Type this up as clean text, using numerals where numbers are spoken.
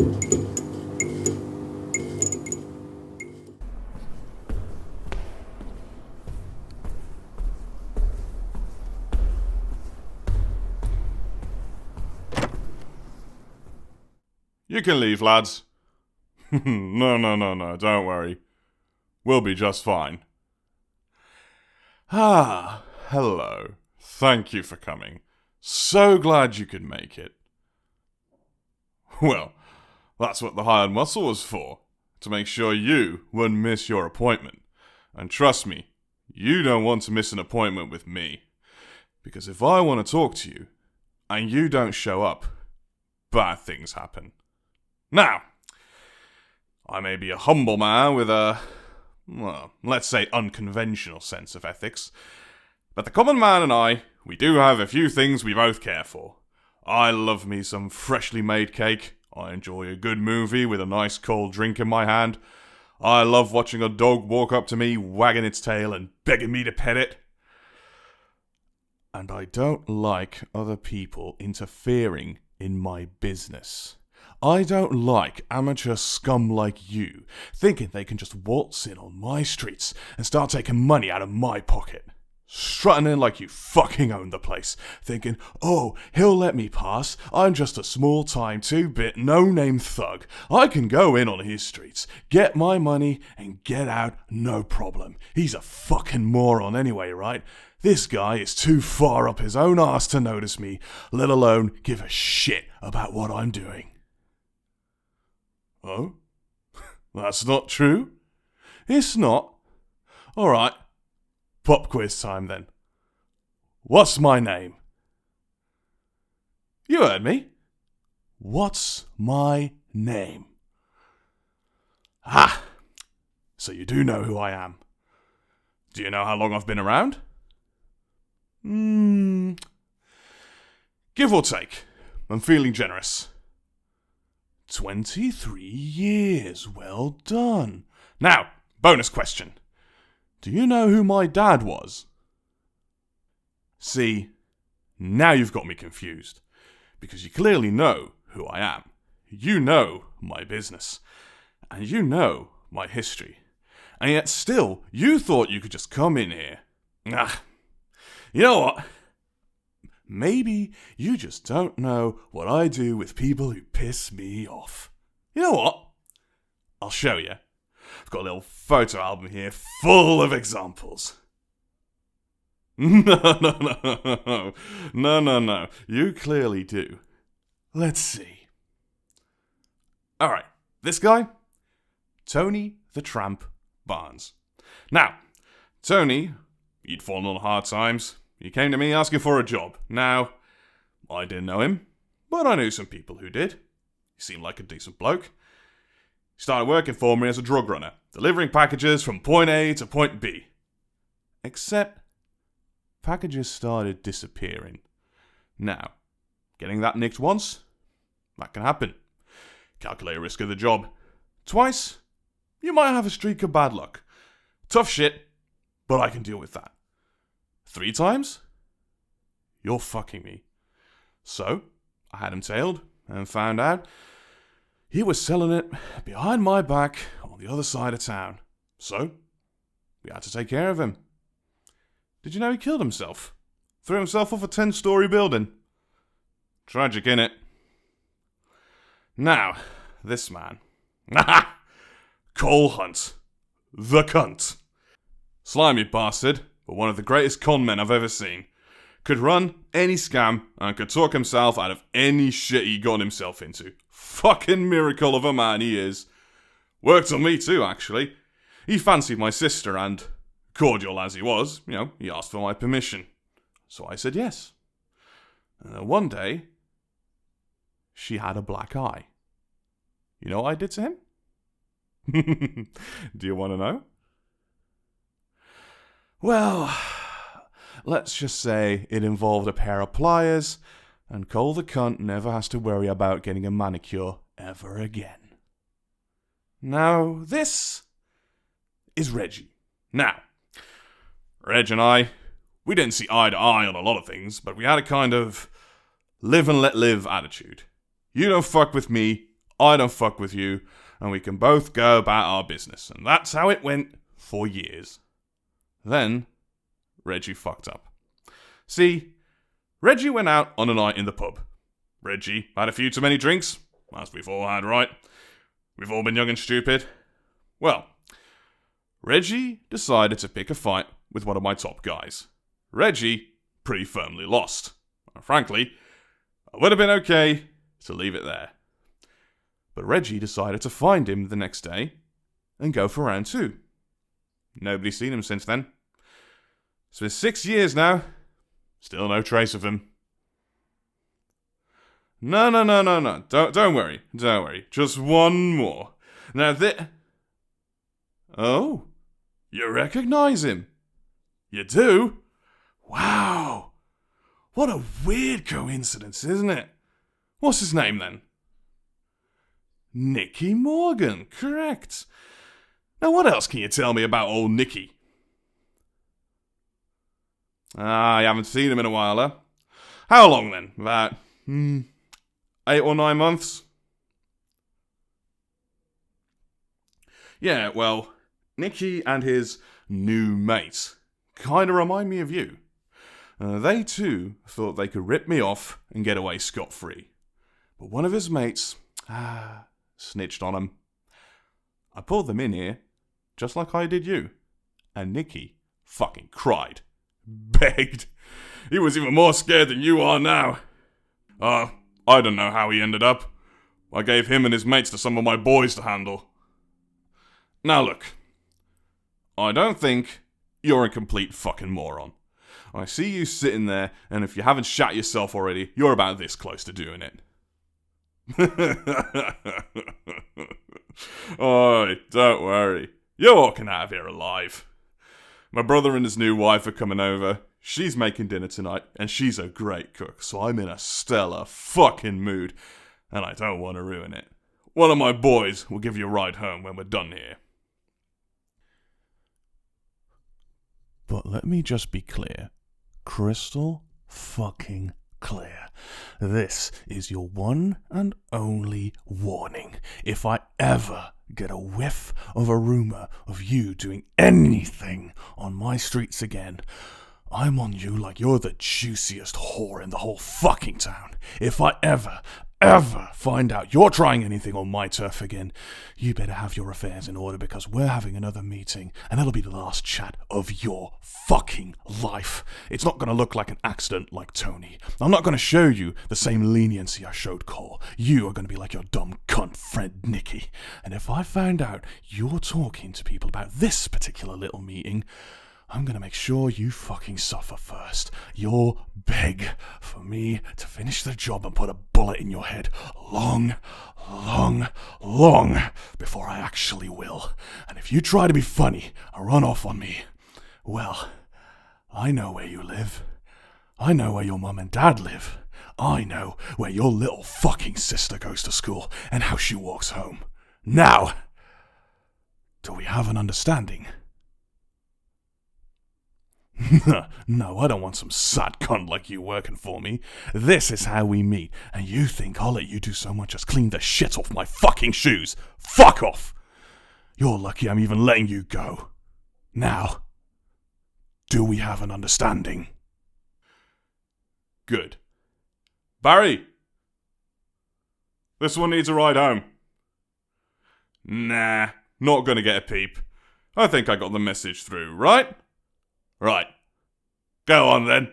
You can leave, lads. No, don't worry. We'll be just fine. Ah, hello. Thank you for coming. So glad you could make it. Well, that's what the hired muscle was for. To make sure you wouldn't miss your appointment. And trust me, you don't want to miss an appointment with me. Because if I want to talk to you, and you don't show up, bad things happen. Now, I may be a humble man with a, well, let's say unconventional sense of ethics, but the common man and I, we do have a few things we both care for. I love me some freshly made cake. I enjoy a good movie with a nice cold drink in my hand. I love watching a dog walk up to me, wagging its tail and begging me to pet it. And I don't like other people interfering in my business. I don't like amateur scum like you thinking they can just waltz in on my streets and start taking money out of my pocket. Strutting in like you fucking own the place, thinking, oh, he'll let me pass, I'm just a small-time 2-bit no-name thug. I can go in on his streets, get my money, and get out no problem. He's a fucking moron anyway, right? This guy is too far up his own arse to notice me, let alone give a shit about what I'm doing. Oh? That's not true? It's not? Alright. Pop quiz time then. What's my name? You heard me. What's my name? Ah! So you do know who I am. Do you know how long I've been around? Give or take. I'm feeling generous. 23 years. Well done. Now, bonus question. Do you know who my dad was? See, now you've got me confused. Because you clearly know who I am. You know my business. And you know my history. And yet still, you thought you could just come in here. Ah, you know what? Maybe you just don't know what I do with people who piss me off. You know what? I'll show you. I've got a little photo album here full of examples. No. You clearly do. Let's see. Alright, this guy? Tony the Tramp Barnes. Now, Tony, he'd fallen on hard times. He came to me asking for a job. Now, I didn't know him, but I knew some people who did. He seemed like a decent bloke. He started working for me as a drug runner, delivering packages from point A to point B. Except, packages started disappearing. Now, getting that nicked once? That can happen. Calculate the risk of the job. Twice? You might have a streak of bad luck. Tough shit, but I can deal with that. 3 times? You're fucking me. So, I had him tailed and found out he was selling it behind my back on the other side of town. So, we had to take care of him. Did you know he killed himself? Threw himself off a 10-story building. Tragic, innit? Now, this man. Cole Hunt. The cunt. Slimy bastard, but one of the greatest con men I've ever seen. Could run any scam and could talk himself out of any shit he got himself into. Fucking miracle of a man he is. Worked on me too, actually. He fancied my sister and, cordial as he was, he asked for my permission. So I said yes. And then one day, she had a black eye. You know what I did to him? Do you want to know? Well, let's just say it involved a pair of pliers, and Cole the cunt never has to worry about getting a manicure ever again. Now, this is Reggie. Now, Reg and I, we didn't see eye to eye on a lot of things, but we had a kind of live and let live attitude. You don't fuck with me, I don't fuck with you, and we can both go about our business. And that's how it went for years. Then, Reggie fucked up. See, Reggie went out on a night in the pub. Reggie had a few too many drinks, as we've all had, right? We've all been young and stupid. Well, Reggie decided to pick a fight with one of my top guys. Reggie pretty firmly lost. Frankly, I would have been okay to leave it there. But Reggie decided to find him the next day and go for round 2. Nobody's seen him since then. It's been 6 years now. Still no trace of him. No. Don't worry. Just one more. Now Oh, you recognize him? You do? Wow. What a weird coincidence, isn't it? What's his name then? Nicky Morgan, correct. Now what else can you tell me about old Nicky? I haven't seen him in a while, huh? How long then? About 8 or 9 months? Yeah, well, Nicky and his new mate kinda remind me of you. They too thought they could rip me off and get away scot-free. But one of his mates, snitched on him. I pulled them in here, just like I did you. And Nicky fucking cried. Begged. He was even more scared than you are now. I don't know how he ended up. I gave him and his mates to some of my boys to handle. Now look, I don't think you're a complete fucking moron. I see you sitting there, and if you haven't shat yourself already, you're about this close to doing it. Oh, don't worry. You're walking out of here alive. My brother and his new wife are coming over. She's making dinner tonight, and she's a great cook, so I'm in a stellar fucking mood, and I don't want to ruin it. One of my boys will give you a ride home when we're done here. But let me just be clear. Crystal fucking clear. This is your one and only warning. If I ever get a whiff of a rumour of you doing anything on my streets again, I'm on you like you're the juiciest whore in the whole fucking town. If I ever find out you're trying anything on my turf again, you better have your affairs in order, because we're having another meeting and that'll be the last chat of your fucking life. It's not going to look like an accident like Tony. I'm not going to show you the same leniency I showed Cole. You are going to be like your dumb cunt friend Nicky. And if I find out you're talking to people about this particular little meeting, I'm going to make sure you fucking suffer first. You'll beg for me to finish the job and put a bullet in your head long before I actually will. And if you try to be funny or run off on me, well, I know where you live. I know where your mum and dad live. I know where your little fucking sister goes to school and how she walks home. Now, do we have an understanding? No, I don't want some sad cunt like you working for me. This is how we meet, and you think I'll let you do so much as clean the shit off my fucking shoes? Fuck off! You're lucky I'm even letting you go. Now, do we have an understanding? Good. Barry! This one needs a ride home. Nah, not gonna get a peep. I think I got the message through, right? Right. Go on then.